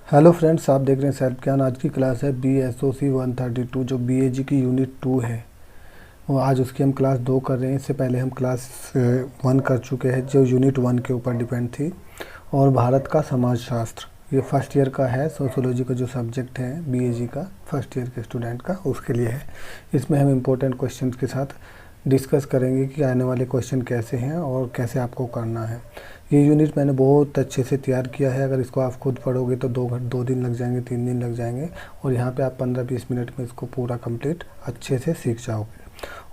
Hello friends, आप देख रहे हैं सेल्फ ज्ञान। आज की क्लास है BSOC 132 जो BAG की यूनिट 2 है। वो आज उसकी हम क्लास 2 कर रहे हैं। इससे पहले हम क्लास 1 कर चुके हैं जो यूनिट 1 के ऊपर डिपेंड थी। और भारत का समाजशास्त्र ये फर्स्ट ईयर का है। सोशोलॉजी का जो सब्जेक्ट है BAG का फर्स्ट ईयर के स्टूडेंट का उसके लिए है। इसमें हम इम्पोर्टेंट क्वेश्चन के साथ डिस्कस करेंगे कि आने वाले क्वेश्चन कैसे हैं और कैसे आपको करना है। ये यूनिट मैंने बहुत अच्छे से तैयार किया है। अगर इसको आप खुद पढ़ोगे तो 2 दिन लग जाएंगे, 3 दिन लग जाएंगे। और यहाँ पे आप 15-20 मिनट में इसको पूरा कंप्लीट अच्छे से सीख जाओगे।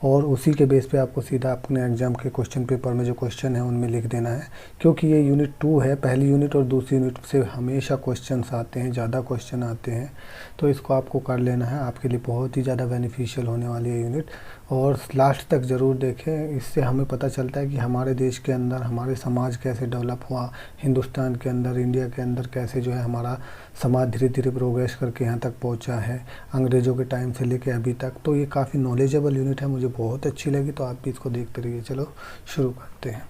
और उसी के बेस पे आपको सीधा अपने एग्ज़ाम के क्वेश्चन पेपर में जो क्वेश्चन है उनमें लिख देना है। क्योंकि ये यूनिट 2 है, पहली यूनिट और दूसरी यूनिट से हमेशा क्वेश्चंस आते हैं, ज़्यादा क्वेश्चन आते हैं। तो इसको आपको कर लेना है, आपके लिए बहुत ही ज़्यादा बेनिफिशियल होने वाली है यूनिट। और लास्ट तक ज़रूर देखें, इससे हमें पता चलता है कि हमारे देश के अंदर हमारे समाज कैसे डेवलप हुआ, हिंदुस्तान के अंदर, इंडिया के अंदर कैसे जो है हमारा समाज धीरे धीरे प्रोग्रेस करके यहाँ तक पहुँचा है, अंग्रेज़ों के टाइम से लेके अभी तक। तो ये काफ़ी नॉलेजेबल यूनिट है, मुझे बहुत अच्छी लगी। तो आप भी इसको देखते रहिए। चलो शुरू करते हैं।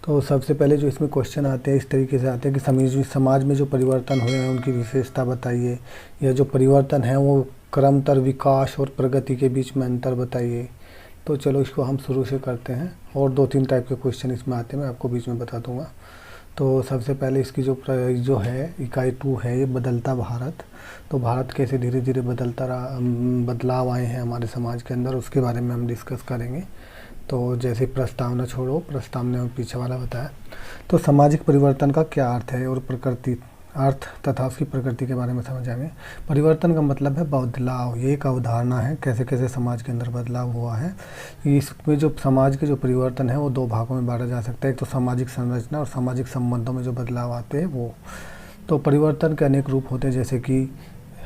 तो सबसे पहले जो इसमें क्वेश्चन आते हैं इस तरीके से आते हैं कि समाज में जो परिवर्तन हुए हैं उनकी विशेषता बताइए, या जो परिवर्तन है वो क्रमतर विकास और प्रगति के बीच में अंतर बताइए। तो चलो इसको हम शुरू से करते हैं। और 2-3 टाइप के क्वेश्चन इसमें आते हैं, मैं आपको बीच में बता दूंगा। तो सबसे पहले इसकी जो है इकाई 2 है, ये बदलता भारत। तो भारत कैसे धीरे धीरे बदलाव आए हैं हमारे समाज के अंदर, उसके बारे में हम डिस्कस करेंगे। तो जैसे प्रस्तावना छोड़ो, प्रस्तावना में पीछे वाला बताया। तो सामाजिक परिवर्तन का क्या अर्थ है और प्रकृति अर्थ तथा उसकी प्रकृति के बारे में समझाएंगे। परिवर्तन का मतलब है बदलाव, ये एक अवधारणा है कैसे कैसे समाज के अंदर बदलाव हुआ है। इसमें जो समाज के जो परिवर्तन है वो 2 भागों में बांटा जा सकता है। एक तो सामाजिक संरचना और सामाजिक संबंधों में जो बदलाव आते हैं वो। तो परिवर्तन के अनेक रूप होते हैं, जैसे कि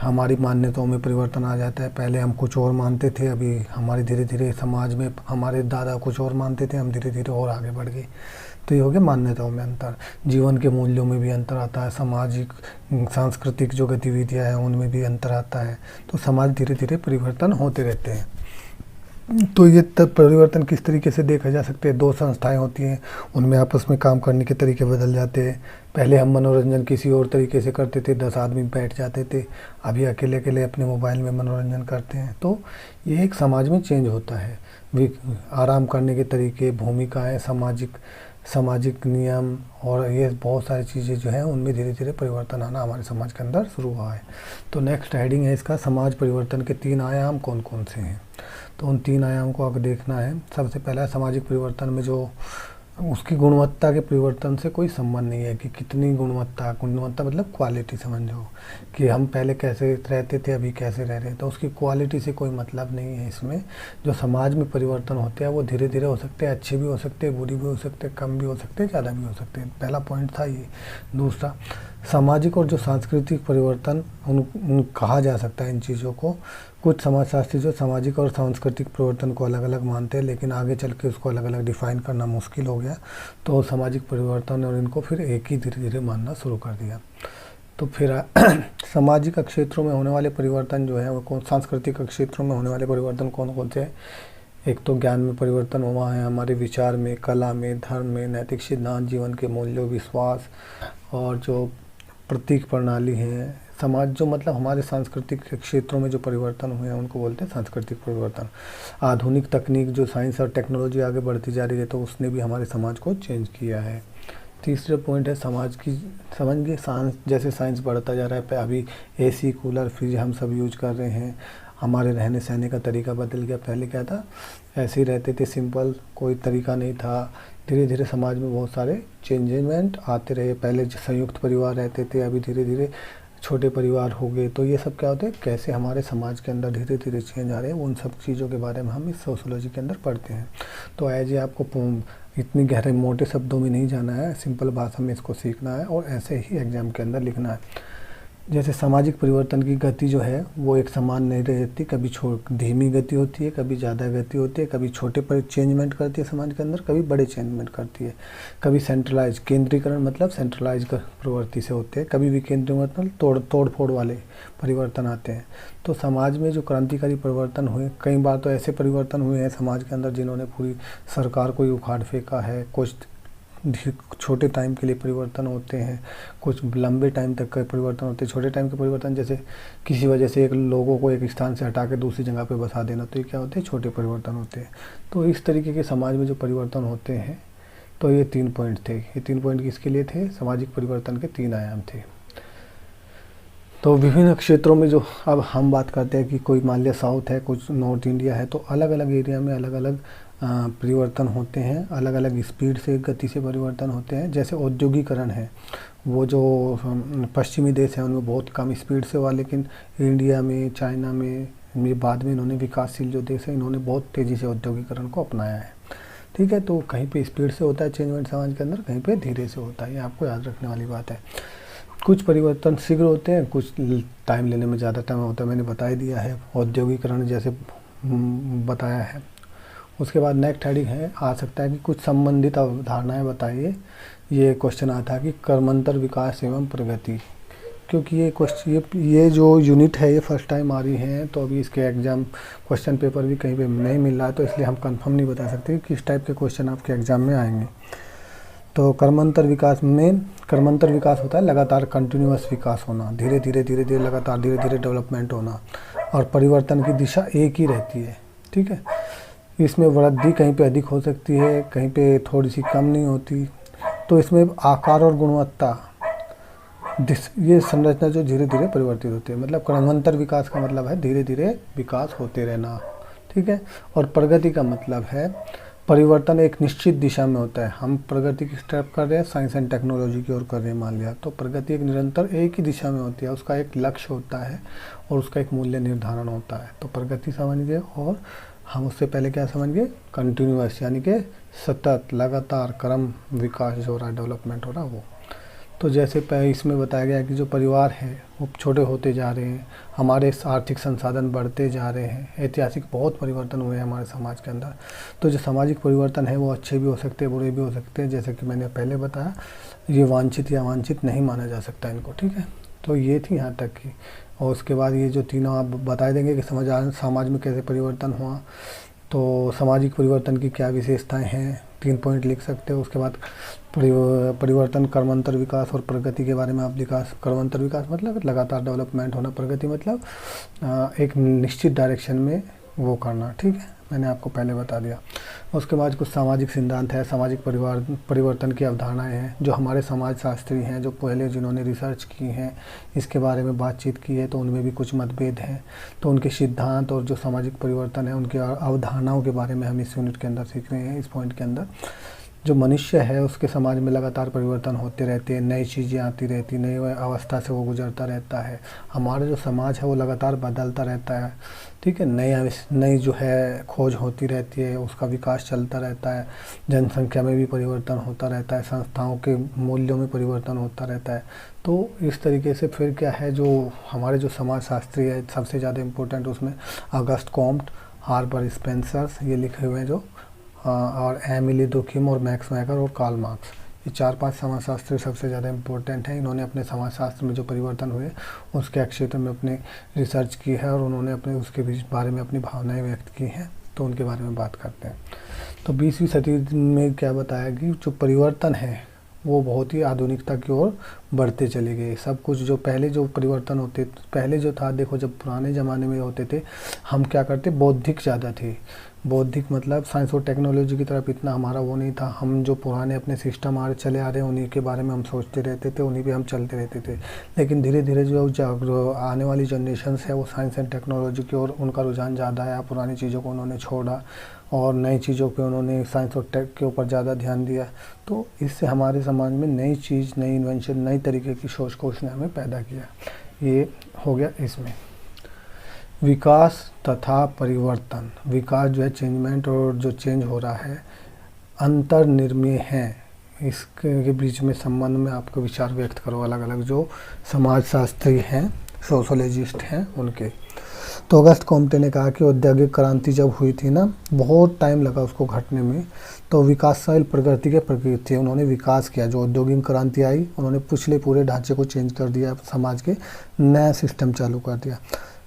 हमारी मान्यताओं में परिवर्तन आ जाता है। पहले हम कुछ और मानते थे, अभी हमारे धीरे धीरे समाज में हमारे दादा कुछ और मानते थे, हम धीरे धीरे और आगे बढ़ गए। तो ये हो गया मान्यताओं में अंतर। जीवन के मूल्यों में भी अंतर आता है, सामाजिक सांस्कृतिक जो गतिविधियाँ हैं उनमें भी अंतर आता है। तो समाज धीरे धीरे परिवर्तन होते रहते हैं। तो ये तब परिवर्तन किस तरीके से देखा जा सकते हैं। 2 संस्थाएं होती हैं, उनमें आपस में काम करने के तरीके बदल जाते हैं। पहले हम मनोरंजन किसी और तरीके से करते थे, 10 आदमी बैठ जाते थे, अभी अकेले अकेले अपने मोबाइल में मनोरंजन करते हैं। तो ये एक समाज में चेंज होता है। आराम करने के तरीके, भूमिकाएँ, सामाजिक नियम और ये बहुत सारी चीज़ें जो हैं उनमें धीरे धीरे परिवर्तन आना हमारे समाज के अंदर शुरू हुआ है। तो नेक्स्ट हेडिंग है इसका, समाज परिवर्तन के 3 आयाम कौन कौन से हैं। तो उन 3 आयाम को आपको देखना है। सबसे पहला सामाजिक परिवर्तन में जो उसकी गुणवत्ता के परिवर्तन से कोई संबंध नहीं है कि कितनी गुणवत्ता मतलब क्वालिटी समझो, कि हम पहले कैसे रहते थे अभी कैसे रह रहे हैं। तो उसकी क्वालिटी से कोई मतलब नहीं है इसमें। जो समाज में परिवर्तन होते हैं वो धीरे धीरे हो सकते हैं, अच्छे भी हो सकते हैं, बुरी भी हो सकते हैं, कम भी हो सकते हैं, ज़्यादा भी हो सकते हैं। पहला पॉइंट था ये। दूसरा, सामाजिक और जो सांस्कृतिक परिवर्तन उन कहा जा सकता है इन चीज़ों को। कुछ समाजशास्त्री जो सामाजिक और सांस्कृतिक परिवर्तन को अलग अलग मानते हैं, लेकिन आगे चल के उसको अलग अलग डिफ़ाइन करना मुश्किल हो गया। तो सामाजिक परिवर्तन और इनको फिर एक ही धीरे धीरे मानना शुरू कर दिया। तो फिर सामाजिक क्षेत्रों में होने वाले परिवर्तन जो है वो कौन, सांस्कृतिक क्षेत्रों में होने वाले परिवर्तन कौन कौन से हैं। एक तो ज्ञान में परिवर्तन हुआ है, हमारे विचार में, कला में, धर्म में, नैतिक सिद्धांत, जीवन के मूल्यों, विश्वास और जो प्रतीक प्रणाली है। समाज जो मतलब हमारे सांस्कृतिक क्षेत्रों में जो परिवर्तन हुए हैं उनको बोलते हैं सांस्कृतिक परिवर्तन। आधुनिक तकनीक जो साइंस और टेक्नोलॉजी आगे बढ़ती जा रही है तो उसने भी हमारे समाज को चेंज किया है। तीसरा पॉइंट है समाज की समझ के जैसे साइंस बढ़ता जा रहा है, अभी AC, कूलर, फ्रिज हम सब यूज कर रहे हैं। हमारे रहने सहने का तरीका बदल गया। पहले क्या था, ऐसे ही रहते थे, सिंपल, कोई तरीका नहीं था। धीरे धीरे समाज में बहुत सारे चेंजमेंट आते रहे। पहले संयुक्त परिवार रहते थे, अभी धीरे धीरे छोटे परिवार हो गए। तो ये सब क्या होते हैं, कैसे हमारे समाज के अंदर धीरे धीरे चेंज आ रहे हैं, उन सब चीज़ों के बारे में हम इस सोशोलॉजी के अंदर पढ़ते हैं। तो एज ये आपको इतनी गहरे मोटे शब्दों में नहीं जाना है, सिंपल भाषा में इसको सीखना है और ऐसे ही एग्ज़ाम के अंदर लिखना है। जैसे सामाजिक परिवर्तन की गति जो है वो एक समान नहीं रहती, कभी धीमी गति होती है, कभी ज़्यादा गति होती है, कभी छोटे पर चेंजमेंट करती है समाज के अंदर, कभी बड़े चेंजमेंट करती है। कभी सेंट्रलाइज, केंद्रीकरण मतलब सेंट्रलाइज प्रवृत्ति से होते हैं, कभी भी केंद्रीय मतलब तोड़ फोड़ वाले परिवर्तन आते हैं। तो समाज में जो क्रांतिकारी परिवर्तन हुए, कई बार तो ऐसे परिवर्तन हुए हैं समाज के अंदर जिन्होंने पूरी सरकार को ही उखाड़ फेंका है। कुछ छोटे टाइम के लिए परिवर्तन होते हैं, कुछ लंबे टाइम तक का परिवर्तन होते हैं। छोटे टाइम के परिवर्तन जैसे किसी वजह से एक लोगों को एक स्थान से हटा के दूसरी जगह पे बसा देना, तो ये क्या होते हैं, छोटे परिवर्तन होते हैं। तो इस तरीके के समाज में जो परिवर्तन होते हैं, तो ये 3 पॉइंट थे। ये 3 पॉइंट किसके लिए थे, सामाजिक परिवर्तन के 3 आयाम थे। तो विभिन्न क्षेत्रों में जो अब हम बात करते हैं कि कोई मान लिया साउथ है, कुछ नॉर्थ इंडिया है, तो अलग अलग एरिया में अलग अलग परिवर्तन होते हैं, अलग अलग स्पीड से, गति से परिवर्तन होते हैं। जैसे औद्योगिकरण है, वो जो पश्चिमी देश हैं उनमें बहुत कम स्पीड से हुआ, लेकिन इंडिया में, चाइना में, ये बाद में इन्होंने, विकासशील जो देश है इन्होंने बहुत तेज़ी से औद्योगिकरण को अपनाया है। ठीक है, तो कहीं पे स्पीड से होता है चेंजमेंट समाज के अंदर, कहीं पे धीरे से होता है, ये आपको याद रखने वाली बात है। कुछ परिवर्तन शीघ्र होते हैं, कुछ टाइम लेने में ज़्यादा टाइम होता है, मैंने बता ही दिया है, औद्योगिकरण जैसे बताया है। उसके बाद नेक्स्ट हेडिंग है, आ सकता है कि कुछ संबंधित अवधारणाएं बताइए। ये क्वेश्चन आता है कि कर्मंतर विकास एवं प्रगति, क्योंकि ये जो यूनिट है ये फर्स्ट टाइम आ रही है, तो अभी इसके एग्ज़ाम क्वेश्चन पेपर भी कहीं पे नहीं मिल रहा है, तो इसलिए हम कंफर्म नहीं बता सकते कि किस टाइप के क्वेश्चन आपके एग्ज़ाम में आएंगे। तो कर्मंतर विकास में, कर्मंतर विकास होता है लगातार कंटिन्यूअस विकास होना, धीरे धीरे लगातार धीरे धीरे डेवलपमेंट होना, और परिवर्तन की दिशा एक ही रहती है। ठीक है, इसमें वृद्धि कहीं पे अधिक हो सकती है, कहीं पे थोड़ी सी कम नहीं होती। तो इसमें आकार और गुणवत्ता, ये संरचना जो धीरे धीरे परिवर्तित होती है, मतलब क्रमांतर विकास का मतलब है धीरे धीरे विकास होते रहना। ठीक है, और प्रगति का मतलब है परिवर्तन एक निश्चित दिशा में होता है। हम प्रगति की तरफ कर रहे हैं, साइंस एंड टेक्नोलॉजी की ओर कर रहे हैं मान लिया, तो प्रगति एक निरंतर एक ही दिशा में होती है, उसका एक लक्ष्य होता है और उसका एक मूल्य निर्धारण होता है। तो प्रगति समझ गए, और हम उससे पहले क्या समझ गए, कंटिन्यूअस, यानी कि सतत लगातार क्रम विकास जो हो रहा है, डेवलपमेंट हो रहा है वो। तो जैसे इसमें बताया गया कि जो परिवार है वो छोटे होते जा रहे हैं, हमारे आर्थिक संसाधन बढ़ते जा रहे हैं, ऐतिहासिक बहुत परिवर्तन हुए हैं हमारे समाज के अंदर। तो जो सामाजिक परिवर्तन है वो अच्छे भी हो सकते हैं, बुरे भी हो सकते हैं, जैसे कि मैंने पहले बताया, ये वांछित या अवांछित नहीं माना जा सकता इनको। ठीक है, तो ये थी यहाँ तक की। और उसके बाद ये जो तीनों आप बता देंगे कि समाज में कैसे परिवर्तन हुआ, तो सामाजिक परिवर्तन की क्या विशेषताएं हैं, 3 पॉइंट लिख सकते हो। उसके बाद परिवर्तन, कर्मंतर विकास और प्रगति के बारे में आप लिखा। कर्मंतर विकास मतलब लगातार डेवलपमेंट होना, प्रगति मतलब एक निश्चित डायरेक्शन में वो करना। ठीक है, मैंने आपको पहले बता दिया। उसके बाद कुछ सामाजिक सिद्धांत है, सामाजिक परिवर्तन की अवधारणाएं हैं, जो हमारे समाजशास्त्री हैं, जो पहले जिन्होंने रिसर्च की हैं, इसके बारे में बातचीत की है, तो उनमें भी कुछ मतभेद हैं। तो उनके सिद्धांत और जो सामाजिक परिवर्तन है उनकी अवधारणाओं के बारे में हम इस यूनिट के अंदर सीख रहे हैं, इस पॉइंट के अंदर। जो मनुष्य है उसके समाज में लगातार परिवर्तन होते रहते हैं, नई चीज़ें आती रहती, नई अवस्था से वो गुजरता रहता है। हमारा जो समाज है वो लगातार बदलता रहता है। ठीक है, नई जो है खोज होती रहती है, उसका विकास चलता रहता है, जनसंख्या में भी परिवर्तन होता रहता है, संस्थाओं के मूल्यों में परिवर्तन होता रहता है। तो इस तरीके से फिर क्या है, जो हमारे जो समाजशास्त्री है सबसे ज़्यादा इम्पोर्टेंट उसमें अगस्त कॉम्ट, हार्पर स्पेंसर्स, ये लिखे हुए हैं जो, और एमिली दुर्खिम और मैक्स मैकर और कार्ल मार्क्स, ये 4-5 समाजशास्त्री सबसे ज़्यादा इम्पोर्टेंट हैं। इन्होंने अपने समाजशास्त्र में जो परिवर्तन हुए उसके क्षेत्र में अपने रिसर्च की है, और उन्होंने अपने उसके बारे में अपनी भावनाएं व्यक्त की हैं, तो उनके बारे में बात करते हैं। तो 20वीं सदी में क्या बताया कि जो परिवर्तन है वो बहुत ही आधुनिकता की ओर बढ़ते चले गए। सब कुछ जो पहले जो परिवर्तन होते, पहले जो था, देखो जब पुराने ज़माने में होते थे, हम क्या करते, बौद्धिक ज़्यादा थे। बौद्धिक मतलब साइंस और टेक्नोलॉजी की तरफ इतना हमारा वो नहीं था। हम जो पुराने अपने सिस्टम चले आ रहे हैं उन्हीं के बारे में हम सोचते रहते थे, उन्हीं पे हम चलते रहते थे। लेकिन धीरे धीरे जो आने वाली जनरेशन्स है वो साइंस एंड टेक्नोलॉजी की ओर उनका रुझान ज़्यादा है। पुरानी चीज़ों को उन्होंने छोड़ा और नई चीज़ों पे उन्होंने साइंस और टेक के ऊपर ज़्यादा ध्यान दिया। तो इससे हमारे समाज में नई चीज़, नई इन्वेंशन, नई तरीके की सोच को उसने हमें पैदा किया। ये हो गया इसमें। विकास तथा परिवर्तन, विकास जो है चेंजमेंट, और जो चेंज हो रहा है अंतर्निर्मीय है, इसके बीच में संबंध में आपको विचार व्यक्त करो अलग अलग जो समाजशास्त्री हैं, सोशोलॉजिस्ट हैं उनके। तो अगस्त कॉम्टे ने कहा कि औद्योगिक क्रांति जब हुई थी ना, बहुत टाइम लगा उसको घटने में, तो विकासशील प्रगति के प्रकृति थी। उन्होंने विकास किया, जो औद्योगिक क्रांति आई उन्होंने पिछले पूरे ढांचे को चेंज कर दिया, समाज के नया सिस्टम चालू कर दिया।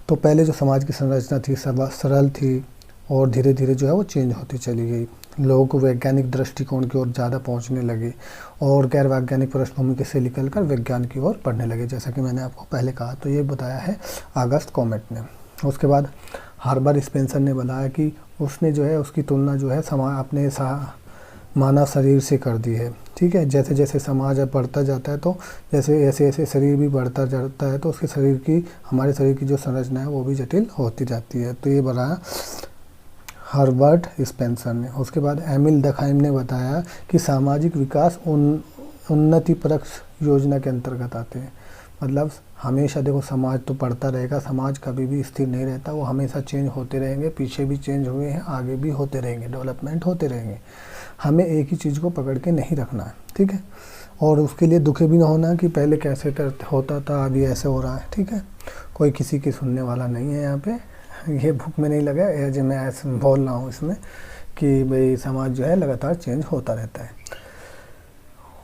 तो पहले जो समाज की संरचना थी सब सरल थी और धीरे धीरे जो है वो चेंज होती चली गई। लोगों को वैज्ञानिक दृष्टिकोण की ओर ज़्यादा पहुंचने लगे और गैर वैज्ञानिक पृष्ठभूमि से निकलकर विज्ञान की ओर पढ़ने लगे, जैसा कि मैंने आपको पहले कहा। तो ये बताया है ऑगस्ट कॉमेट ने। उसके बाद हार्बर्ट स्पेंसर ने बताया कि उसने जो है उसकी तुलना जो है अपने मानव शरीर से कर दी है। ठीक है, जैसे जैसे समाज अब बढ़ता जाता है तो जैसे ऐसे ऐसे शरीर भी बढ़ता जाता है तो उसके शरीर की, हमारे शरीर की जो संरचना है वो भी जटिल होती जाती है। तो ये बताया हार्बर्ट स्पेंसर ने। उसके बाद एमिल डर्कहाइम ने बताया कि सामाजिक विकास उन्नतिपरक योजना के अंतर्गत आते हैं। मतलब हमेशा देखो, समाज तो बढ़ता रहेगा, समाज कभी भी स्थिर नहीं रहता, वो हमेशा चेंज होते रहेंगे, पीछे भी चेंज हुए हैं, आगे भी होते रहेंगे, डेवलपमेंट होते रहेंगे। हमें एक ही चीज़ को पकड़ के नहीं रखना है, ठीक है। और उसके लिए दुखी भी ना होना कि पहले कैसे होता था, अभी ऐसे हो रहा है, ठीक है। कोई किसी की सुनने वाला नहीं है यहाँ पे, ये बुक में नहीं लगा है, जो मैं ऐसे बोल रहा हूँ इसमें कि भाई समाज जो है लगातार चेंज होता रहता है।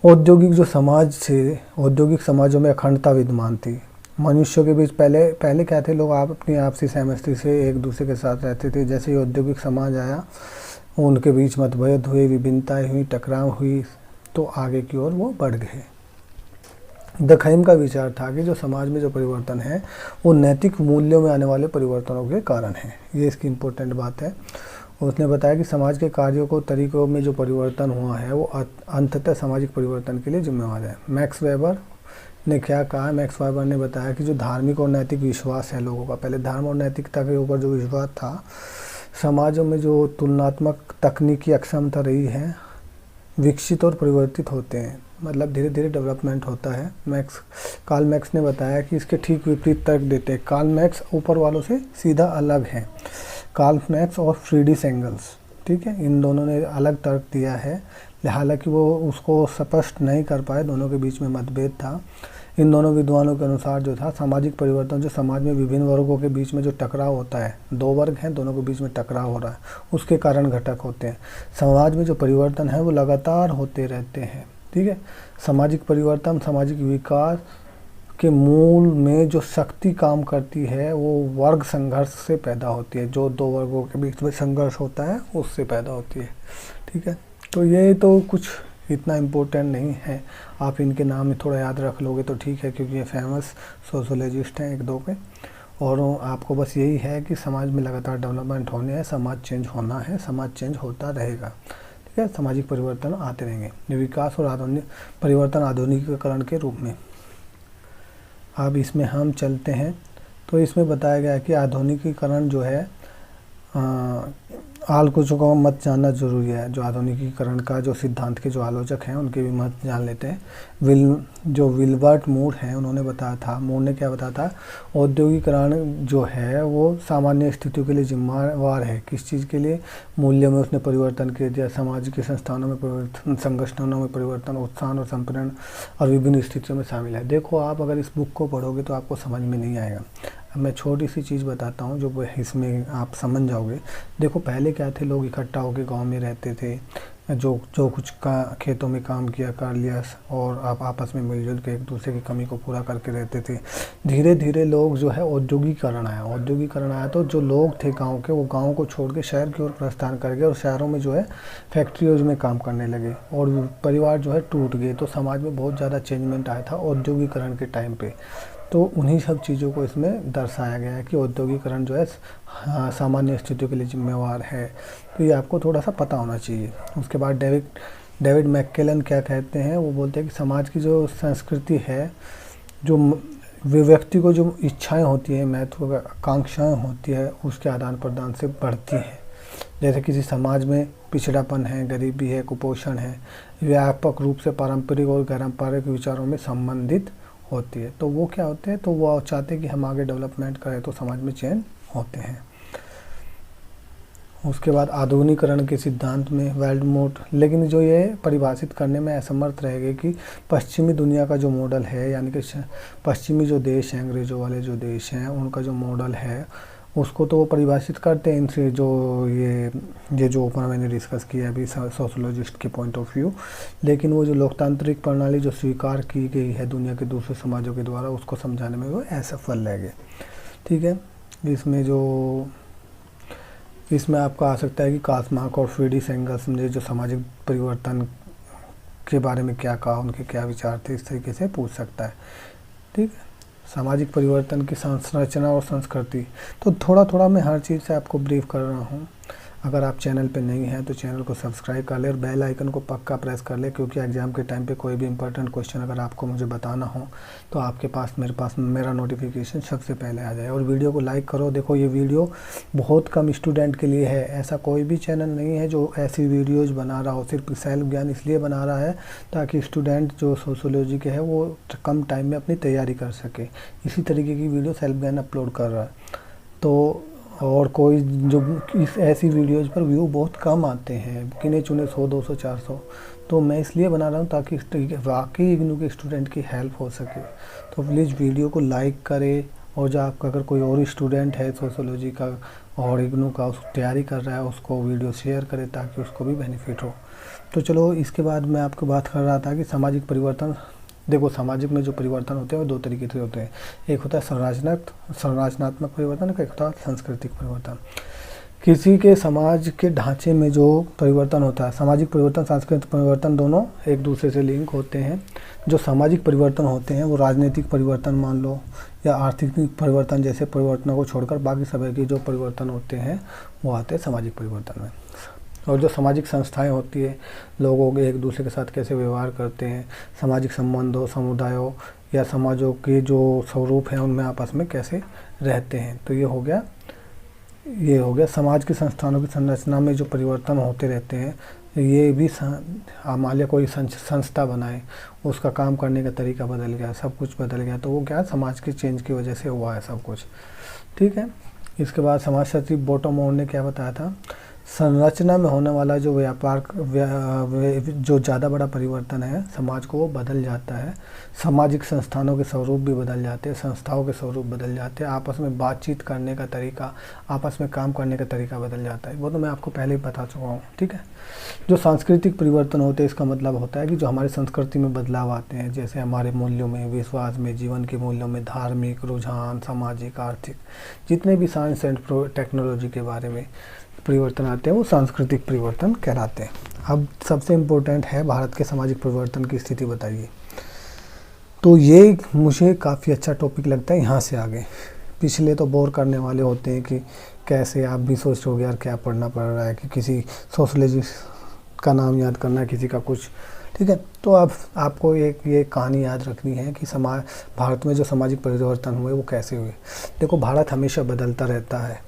औद्योगिक समाजों में अखंडता विद्यमान थी। मनुष्यों के बीच पहले क्या थे, लोग अपनी आपसी सहमति से एक दूसरे के साथ रहते थे। जैसे ही औद्योगिक समाज आया, उनके बीच मतभेद हुए, विभिन्नताएं हुई, टकराव हुई, तो आगे की ओर वो बढ़ गए। डर्कहाइम का विचार था कि जो समाज में जो परिवर्तन है वो नैतिक मूल्यों में आने वाले परिवर्तनों के कारण है। ये इसकी इम्पोर्टेंट बात है। उसने बताया कि समाज के कार्यों को तरीकों में जो परिवर्तन हुआ है वो अंततः सामाजिक परिवर्तन के लिए जिम्मेवार है। मैक्स वेबर ने क्या कहा? मैक्स वेबर ने बताया कि जो धार्मिक और नैतिक विश्वास है लोगों का, पहले धर्म और नैतिकता के ऊपर जो विश्वास था, समाजों में जो तुलनात्मक तकनीकी अक्षमता रही है, विकसित और परिवर्तित होते हैं। मतलब धीरे धीरे डेवलपमेंट होता है। कार्ल मैक्स ने बताया कि इसके ठीक विपरीत तर्क देते हैं। कार्ल मैक्स ऊपर वालों से सीधा अलग है। कार्ल मैक्स और फ्रीडरिख एंगल्स, ठीक है, इन दोनों ने अलग तर्क दिया है। हालांकि वो उसको स्पष्ट नहीं कर पाए, दोनों के बीच में मतभेद था। इन दोनों विद्वानों के अनुसार जो था, सामाजिक परिवर्तन जो समाज में विभिन्न वर्गों के बीच में जो टकराव होता है, दो वर्ग हैं, दोनों के बीच में टकराव हो रहा है, उसके कारण घटक होते हैं। समाज में जो परिवर्तन है वो लगातार होते रहते हैं, ठीक है। सामाजिक परिवर्तन, सामाजिक विकास के मूल में जो शक्ति काम करती है वो वर्ग संघर्ष से पैदा होती है। जो दो वर्गों के बीच में संघर्ष होता है उससे पैदा होती है, ठीक है। तो ये तो कुछ इतना इम्पोर्टेंट नहीं है, आप इनके नाम थोड़ा याद रख लोगे तो ठीक है, क्योंकि ये फेमस सोशोलॉजिस्ट हैं एक दो के। और आपको बस यही है कि समाज में लगातार डेवलपमेंट होने है, समाज चेंज होना है, समाज चेंज होता रहेगा, ठीक है। सामाजिक परिवर्तन आते रहेंगे। विकास और परिवर्तन आधुनिकीकरण के रूप में। अब इसमें हम चलते हैं तो इसमें बताया गया है कि आधुनिकीकरण जो है, कुछ को मत जानना जरूरी है। जो आधुनिकीकरण का जो सिद्धांत के जो आलोचक हैं उनके भी मत जान लेते हैं। जो विल्बर्ट मूर हैं, उन्होंने बताया था, मूर ने क्या बताया था, औद्योगिकरण जो है वो सामान्य स्थितियों के लिए जिम्मेवार है। किस चीज़ के लिए? मूल्यों में उसने परिवर्तन किया दिया, समाज के संस्थानों में परिवर्तन, संगठनों में परिवर्तन, उत्थान और संपीड़न और विभिन्न स्थितियों में शामिल है। देखो, आप अगर इस बुक को पढ़ोगे तो आपको समझ में नहीं आएगा। अब मैं छोटी सी चीज़ बताता हूँ जो इसमें आप समझ जाओगे। देखो, पहले क्या थे, लोग इकट्ठा होकर गांव में रहते थे, जो कुछ का खेतों में काम किया कर लिया और आप आपस में मिलजुल के एक दूसरे की कमी को पूरा करके रहते थे। धीरे धीरे लोग जो है औद्योगिकरण आया तो जो लोग थे गांव के, वो गांव को छोड़ के शहर की ओर प्रस्थान कर गए और शहरों में जो है फैक्ट्रियों में काम करने लगे और परिवार जो है टूट गए। तो समाज में बहुत ज़्यादा चेंजमेंट आया था औद्योगिकरण के टाइम पे। तो उन्हीं सब चीज़ों को इसमें दर्शाया गया है कि औद्योगिकरण जो है सामान्य स्थितियों के लिए जिम्मेवार है। तो ये आपको थोड़ा सा पता होना चाहिए। उसके बाद डेविड मैककेलन क्या कहते हैं, वो बोलते हैं कि समाज की जो संस्कृति है, जो व्यक्ति को जो इच्छाएं होती है, महत्वाकांक्षाएं होती है, उसके आदान प्रदान से बढ़ती है। जैसे किसी समाज में पिछड़ापन है, गरीबी है, कुपोषण है, व्यापक रूप से पारंपरिक और गैरपारंपरिक विचारों में संबंधित होती है। तो वो क्या होते हैं, तो वो चाहते हैं कि हम आगे डेवलपमेंट करें, तो समाज में चेंज होते हैं। उसके बाद आधुनिकीकरण के सिद्धांत में वेल्डमोट, लेकिन जो ये परिभाषित करने में असमर्थ रहेंगे कि पश्चिमी दुनिया का जो मॉडल है, यानी कि पश्चिमी जो देश हैं, अंग्रेज़ों वाले जो देश हैं, उनका जो मॉडल है उसको तो वो परिभाषित करते हैं इनसे, जो ये जो ऊपर मैंने डिस्कस किया अभी सोशोलॉजिस्ट के पॉइंट ऑफ व्यू। लेकिन वो जो लोकतांत्रिक प्रणाली जो स्वीकार की गई है दुनिया के दूसरे समाजों के द्वारा, उसको समझाने में वो असफल रह गए, ठीक है। इसमें जो इसमें आपका आ सकता है कि कार्ल मार्क्स और फ्रीडरिख एंगल्स ने जो सामाजिक परिवर्तन के बारे में क्या कहा, उनके क्या विचार थे, इस तरीके से पूछ सकता है। ठीक है, सामाजिक परिवर्तन की संरचना और संस्कृति। तो थोड़ा थोड़ा मैं हर चीज़ से आपको ब्रीफ कर रहा हूँ। अगर आप चैनल पे नहीं हैं तो चैनल को सब्सक्राइब कर ले और बेल आइकन को पक्का प्रेस कर ले, क्योंकि एग्ज़ाम के टाइम पे कोई भी इंपॉर्टेंट क्वेश्चन अगर आपको मुझे बताना हो तो आपके पास मेरा नोटिफिकेशन सबसे पहले आ जाए। और वीडियो को लाइक करो। देखो, ये वीडियो बहुत कम स्टूडेंट के लिए है। ऐसा कोई भी चैनल नहीं है जो ऐसी वीडियोज़ बना रहा हो। सिर्फ सेल्फ ज्ञान इसलिए बना रहा है ताकि स्टूडेंट जो सोशियोलॉजी के है वो कम टाइम में अपनी तैयारी कर सके। इसी तरीके की वीडियो सेल्फ ज्ञान अपलोड कर रहा है। तो और कोई जो इस ऐसी वीडियोज़ पर व्यू बहुत कम आते हैं, गिने चुने 100, 200, 400। तो मैं इसलिए बना रहा हूँ ताकि वाकई इग्नू के स्टूडेंट की हेल्प हो सके। तो प्लीज़ वीडियो को लाइक करें, और जो आपका अगर कोई और स्टूडेंट है सोशियोलॉजी का और इग्नू का उस तैयारी कर रहा है, उसको वीडियो शेयर करें ताकि उसको भी बेनिफिट हो। तो चलो, इसके बाद मैं आपको बात कर रहा था कि सामाजिक परिवर्तन। देखो, सामाजिक में जो परिवर्तन होते हैं वो दो तरीके से होते हैं। एक होता है संरचनात्मक परिवर्तन, एक होता है सांस्कृतिक परिवर्तन। किसी के समाज के ढांचे में जो परिवर्तन होता है, सामाजिक परिवर्तन, सांस्कृतिक परिवर्तन, दोनों एक दूसरे से लिंक होते हैं। जो सामाजिक परिवर्तन होते हैं वो राजनीतिक परिवर्तन मान लो या आर्थिक परिवर्तन जैसे परिवर्तनों को छोड़कर बाकी सभी के जो परिवर्तन होते हैं वो आते हैं सामाजिक परिवर्तन में। और जो सामाजिक संस्थाएं होती है, लोगों के एक दूसरे के साथ कैसे व्यवहार करते हैं, सामाजिक संबंधों, समुदायों या समाजों के जो स्वरूप हैं उनमें आपस में कैसे रहते हैं। तो ये हो गया समाज के संस्थानों की संरचना में जो परिवर्तन होते रहते हैं। ये भी मान लिया कोई संस्था बनाए, उसका काम करने का तरीका बदल गया, सब कुछ बदल गया, तो वो क्या समाज के चेंज की वजह से हुआ है सब कुछ। ठीक है, इसके बाद समाजशास्त्री बॉटम ने क्या बताया था, संरचना में होने वाला जो जो ज़्यादा बड़ा परिवर्तन है समाज को, वो बदल जाता है। सामाजिक संस्थानों के स्वरूप भी बदल जाते हैं, संस्थाओं के स्वरूप बदल जाते हैं, आपस में बातचीत करने का तरीका, आपस में काम करने का तरीका बदल जाता है। वो तो मैं आपको पहले ही बता चुका हूँ। ठीक है, जो सांस्कृतिक परिवर्तन होते हैं इसका मतलब होता है कि जो हमारी संस्कृति में बदलाव आते हैं, जैसे हमारे मूल्यों में, विश्वास में, जीवन के मूल्यों में, धार्मिक रुझान, सामाजिक, आर्थिक, जितने भी साइंस एंड टेक्नोलॉजी के बारे में परिवर्तन आते हैं वो सांस्कृतिक परिवर्तन कहलाते हैं। अब सबसे इम्पोर्टेंट है भारत के सामाजिक परिवर्तन की स्थिति बताइए। तो ये मुझे काफ़ी अच्छा टॉपिक लगता है। यहाँ से आगे पिछले तो बोर करने वाले होते हैं कि कैसे आप भी सोचोगे यार क्या पढ़ना पड़ रहा है, कि किसी सोशलॉजी का नाम याद करना है, किसी का कुछ। ठीक है, तो अब आपको एक ये कहानी याद रखनी है कि भारत में जो सामाजिक परिवर्तन हुए वो कैसे हुए। देखो, भारत हमेशा बदलता रहता है।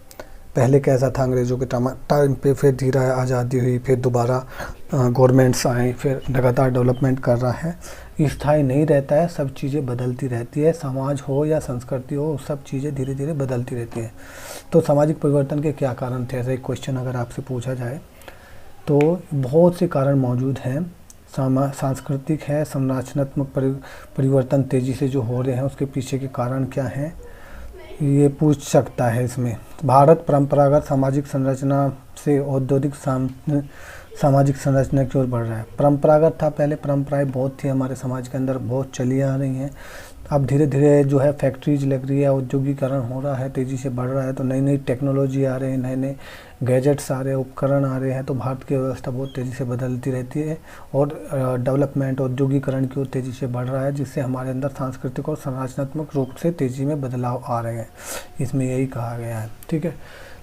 पहले कैसा था, अंग्रेज़ों के टाइम पे, फिर धीरे आज़ादी हुई, फिर दोबारा गवर्नमेंट्स आए, फिर लगातार डेवलपमेंट कर रहा है। स्थायी नहीं रहता है, सब चीज़ें बदलती रहती है। समाज हो या संस्कृति हो, सब चीज़ें धीरे धीरे बदलती रहती है। तो सामाजिक परिवर्तन के क्या कारण थे, ऐसा एक क्वेश्चन अगर आपसे पूछा जाए तो बहुत से कारण मौजूद हैं। सांस्कृतिक है, संरचनात्मक परिवर्तन तेज़ी से जो हो रहे हैं उसके पीछे के कारण क्या हैं, ये पूछ सकता है इसमें। भारत परंपरागत सामाजिक संरचना से औद्योगिक सामाजिक संरचना की ओर बढ़ रहा है। परंपरागत था, पहले परंपराएं बहुत थी हमारे समाज के अंदर, बहुत चली आ रही हैं। अब धीरे धीरे जो है फैक्ट्रीज लग रही है, औद्योगिकरण हो रहा है, तेज़ी से बढ़ रहा है, तो नई नई टेक्नोलॉजी आ रहे हैं, नए नए गैजेट्स आ रहे हैं, उपकरण आ रहे हैं। तो भारत की व्यवस्था बहुत तेज़ी से बदलती रहती है और डेवलपमेंट, औद्योगिकरण की ओर तेज़ी से बढ़ रहा है, जिससे हमारे अंदर सांस्कृतिक और संरचनात्मक रूप से तेज़ी में बदलाव आ रहे हैं। इसमें यही कहा गया है। ठीक है,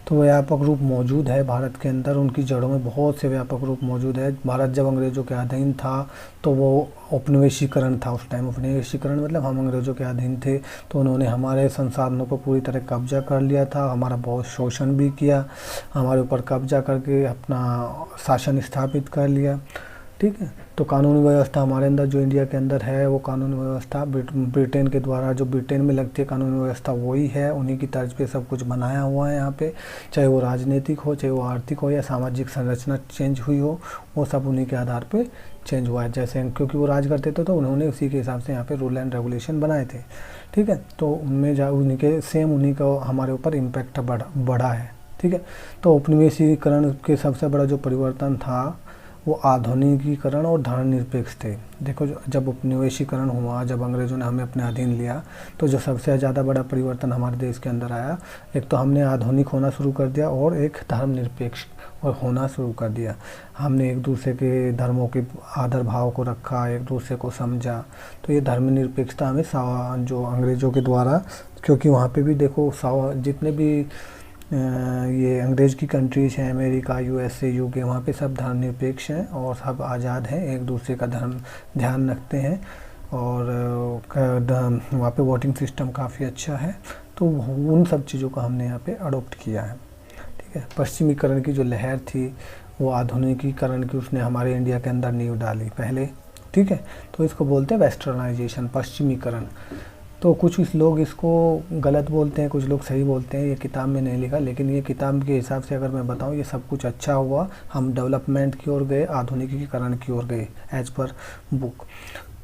तो व्यापक रूप मौजूद है भारत के अंदर, उनकी जड़ों में बहुत से व्यापक रूप मौजूद है। भारत जब अंग्रेज़ों के अधीन था तो वो उपनिवेशीकरण था उस टाइम। उपनिवेशीकरण मतलब हम अंग्रेज़ों के अधीन थे, तो उन्होंने हमारे संसाधनों पर पूरी तरह कब्जा कर लिया था, हमारा बहुत शोषण भी किया, हमारे ऊपर कब्जा करके अपना शासन स्थापित कर लिया। ठीक है, तो कानूनी व्यवस्था हमारे अंदर जो इंडिया के अंदर है वो कानूनी व्यवस्था ब्रिटेन के द्वारा, जो ब्रिटेन में लगती है कानूनी व्यवस्था वही है, उन्हीं की तर्ज पे सब कुछ बनाया हुआ है यहाँ पे। चाहे वो राजनीतिक हो, चाहे वो आर्थिक हो या सामाजिक संरचना चेंज हुई हो, वो सब उन्हीं के आधार पे चेंज हुआ है। जैसे क्योंकि वो राज करते थे तो उन्होंने उसी के हिसाब से यहाँ पे रूल एंड रेगुलेशन बनाए थे। ठीक है, तो उनमें उन्हीं का हमारे ऊपर इम्पैक्ट बढ़ा है। ठीक है, तो उपनिवेशीकरण के सबसे बड़ा जो परिवर्तन था वो आधुनिकीकरण और धर्मनिरपेक्ष थे। देखो जब उपनिवेशीकरण हुआ, जब अंग्रेज़ों ने हमें अपने अधीन लिया, तो जो सबसे ज़्यादा बड़ा परिवर्तन हमारे देश के अंदर आया, एक तो हमने आधुनिक होना शुरू कर दिया और एक धर्मनिरपेक्ष और होना शुरू कर दिया। हमने एक दूसरे के धर्मों के आदर भाव को रखा, एक दूसरे को समझा। तो ये धर्मनिरपेक्षता हमें जो अंग्रेज़ों के द्वारा, क्योंकि वहाँ पे भी देखो जितने भी ये अंग्रेज़ की कंट्रीज़ हैं, अमेरिका, यूएसए, यूके, वहाँ पे सब धर्मनिरपेक्ष हैं और सब आज़ाद हैं, एक दूसरे का धर्म ध्यान रखते हैं और वहाँ पे वोटिंग सिस्टम काफ़ी अच्छा है। तो उन सब चीज़ों को हमने यहाँ पे अडोप्ट किया है। ठीक है, पश्चिमीकरण की जो लहर थी वो आधुनिकीकरण की, उसने हमारे इंडिया के अंदर नींव डाली पहले। ठीक है, तो इसको बोलते हैं वेस्टर्नाइजेशन, पश्चिमीकरण। तो कुछ लोग इसको गलत बोलते हैं, कुछ लोग सही बोलते हैं। ये किताब में नहीं लिखा, लेकिन ये किताब के हिसाब से अगर मैं बताऊं, ये सब कुछ अच्छा हुआ। हम डेवलपमेंट की ओर गए, आधुनिकीकरण की ओर गए एज पर बुक।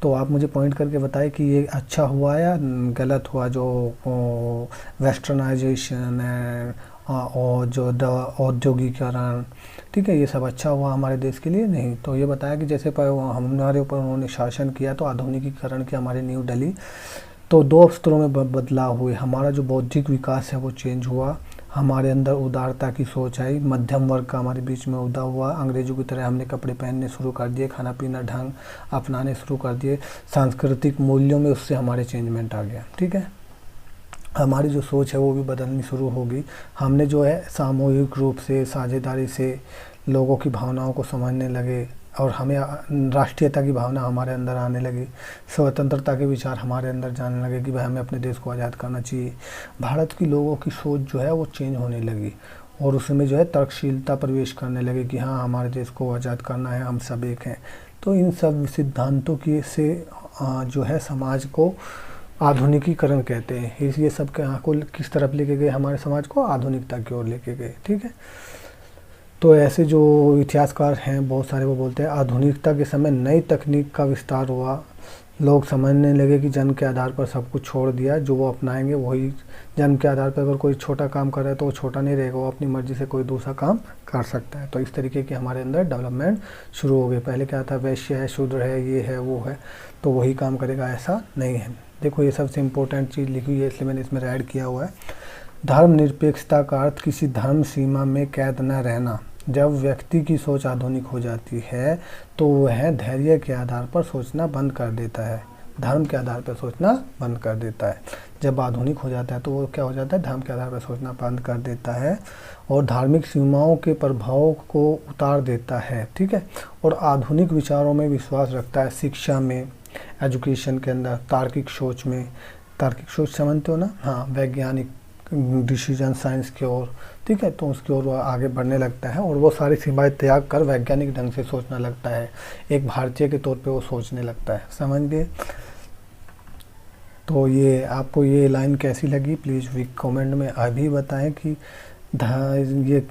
तो आप मुझे पॉइंट करके बताएं कि ये अच्छा हुआ या गलत हुआ, जो वेस्टर्नाइजेशन है और जो औद्योगिकरण। ठीक है, ये सब अच्छा हुआ हमारे देश के लिए? नहीं। तो ये बताया कि जैसे हमारे ऊपर उन्होंने शासन किया तो आधुनिकीकरण की हमारी नींव डली, तो दो स्तरों में बदलाव हुए। हमारा जो बौद्धिक विकास है वो चेंज हुआ, हमारे अंदर उदारता की सोच आई, मध्यम वर्ग का हमारे बीच में उदय हुआ। अंग्रेज़ों की तरह हमने कपड़े पहनने शुरू कर दिए, खाना पीना ढंग अपनाने शुरू कर दिए, सांस्कृतिक मूल्यों में उससे हमारे चेंजमेंट आ गया। ठीक है, हमारी जो सोच है वो भी बदलनी शुरू होगी। हमने जो है सामूहिक रूप से, साझेदारी से लोगों की भावनाओं को समझने लगे और हमें राष्ट्रीयता की भावना हमारे अंदर आने लगी, स्वतंत्रता के विचार हमारे अंदर जाने लगे कि भाई हमें अपने देश को आज़ाद करना चाहिए। भारत की लोगों की सोच जो है वो चेंज होने लगी और उसमें जो है तर्कशीलता प्रवेश करने लगे कि हाँ, हमारे देश को आज़ाद करना है, हम सब एक हैं। तो इन सब सिद्धांतों की से जो है समाज को आधुनिकीकरण कहते हैं। ये सब को किस तरफ लेके गए? हमारे समाज को आधुनिकता की ओर लेके गए। ठीक है, तो ऐसे जो इतिहासकार हैं बहुत सारे, वो बोलते हैं आधुनिकता के समय नई तकनीक का विस्तार हुआ। लोग समझने लगे कि जन्म के आधार पर सब कुछ छोड़ दिया, जो वो अपनाएंगे वही। जन्म के आधार पर अगर कोई छोटा काम कर रहा है तो वो छोटा नहीं रहेगा, वो अपनी मर्जी से कोई दूसरा काम कर सकता है। तो इस तरीके की हमारे अंदर डेवलपमेंट शुरू हो गई। पहले क्या था, वैश्य है, शूद्र है, ये है, वो है, तो वही काम करेगा, ऐसा नहीं है। देखो ये सबसे इम्पोर्टेंट चीज़ लिखी हुई है, इसलिए मैंने इसमें ऐड किया हुआ है। धर्मनिरपेक्षता का अर्थ किसी धर्म सीमा में कैद न रहना। जब व्यक्ति की सोच आधुनिक हो जाती है तो वह धैर्य के आधार पर सोचना बंद कर देता है, धर्म के आधार पर सोचना बंद कर देता है। जब आधुनिक हो जाता है तो वो क्या हो जाता है, धर्म के आधार पर सोचना बंद कर देता है और धार्मिक सीमाओं के प्रभाव को उतार देता है। ठीक है, और आधुनिक विचारों में विश्वास रखता है, शिक्षा में, एजुकेशन के अंदर, तार्किक सोच में। तार्किक सोच समझते हो ना? हाँ, वैज्ञानिक डिसीजन साइंस की ओर। ठीक है, तो उसकी ओर वो आगे बढ़ने लगता है और वो सारी सीमाएं त्याग कर वैज्ञानिक ढंग से सोचने लगता है, एक भारतीय के तौर पे वो सोचने लगता है। समझ गए? तो ये आपको ये लाइन कैसी लगी प्लीज़ कमेंट में अभी बताएं कि ये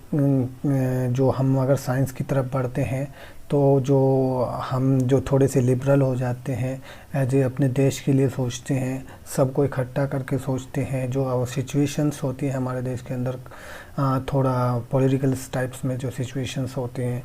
जो हम अगर साइंस की तरफ बढ़ते हैं तो जो हम जो थोड़े से लिबरल हो जाते हैं, एज ए अपने देश के लिए सोचते हैं, सबको इकट्ठा करके सोचते हैं, जो सिचुएशंस होती हैं हमारे देश के अंदर, थोड़ा पॉलिटिकल टाइप्स में जो सिचुएशंस होती हैं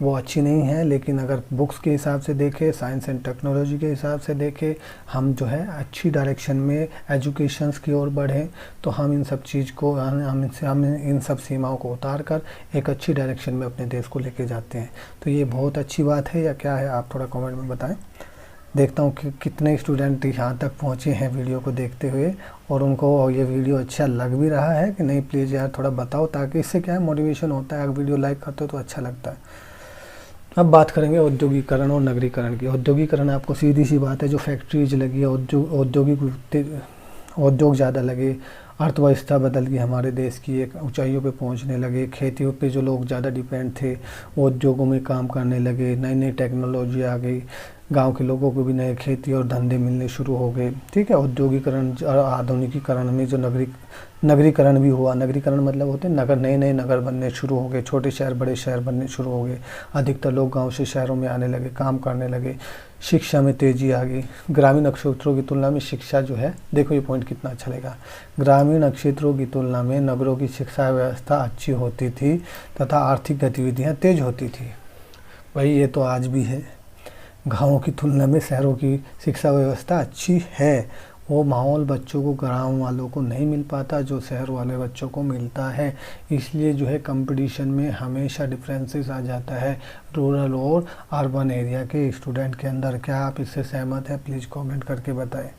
वो अच्छी नहीं है। लेकिन अगर बुक्स के हिसाब से देखें, साइंस एंड टेक्नोलॉजी के हिसाब से देखें, हम जो है अच्छी डायरेक्शन में एजुकेशंस की ओर बढ़ें तो हम इन सब चीज़ को हम इन सब सीमाओं को उतार कर एक अच्छी डायरेक्शन में अपने देश को लेके जाते हैं। तो ये बहुत अच्छी बात है या क्या है, आप थोड़ा कमेंट में बताएं। देखता हूँ कि कितने स्टूडेंट यहाँ तक पहुँचे हैं वीडियो को देखते हुए और उनको ये वीडियो अच्छा लग भी रहा है कि नहीं। प्लीज़ यार थोड़ा बताओ, ताकि इससे क्या है, मोटिवेशन होता है। अगर वीडियो लाइक करते हो तो अच्छा लगता है। अब बात करेंगे औद्योगिकरण और नगरीकरण की। औद्योगिकरण आपको सीधी सी बात है, जो फैक्ट्रीज लगी, उद्योग ज़्यादा लगे, अर्थव्यवस्था बदल गई हमारे देश की, एक ऊंचाइयों पे पहुंचने लगे। खेतियों पे जो लोग ज़्यादा डिपेंड थे वो उद्योगों में काम करने लगे, नई नई टेक्नोलॉजी आ गई, गांव के लोगों को भी नए खेती और धंधे मिलने शुरू हो गए। ठीक है, औद्योगिकरण और आधुनिकीकरण में जो नगरीकरण भी हुआ। नगरीकरण मतलब होते हैं नगर, नए नए नगर बनने शुरू हो गए, छोटे शहर बड़े शहर बनने शुरू हो गए। अधिकतर लोग गांव से शहरों में आने लगे, काम करने लगे। शिक्षा में तेज़ी आ गई। ग्रामीण क्षेत्रों की तुलना में शिक्षा जो है, देखो ये पॉइंट कितना अच्छा लगेगा, ग्रामीण क्षेत्रों की तुलना में नगरों की शिक्षा व्यवस्था अच्छी होती थी तथा आर्थिक गतिविधियाँ तेज होती थी। वही ये तो आज भी है। गाँवों की तुलना में शहरों की शिक्षा व्यवस्था अच्छी है। वो माहौल बच्चों को गाँव वालों को नहीं मिल पाता जो शहर वाले बच्चों को मिलता है। इसलिए जो है कंपटीशन में हमेशा डिफरेंसेस आ जाता है रूरल और अर्बन एरिया के स्टूडेंट के अंदर। क्या आप इससे सहमत हैं? प्लीज़ कमेंट करके बताएं।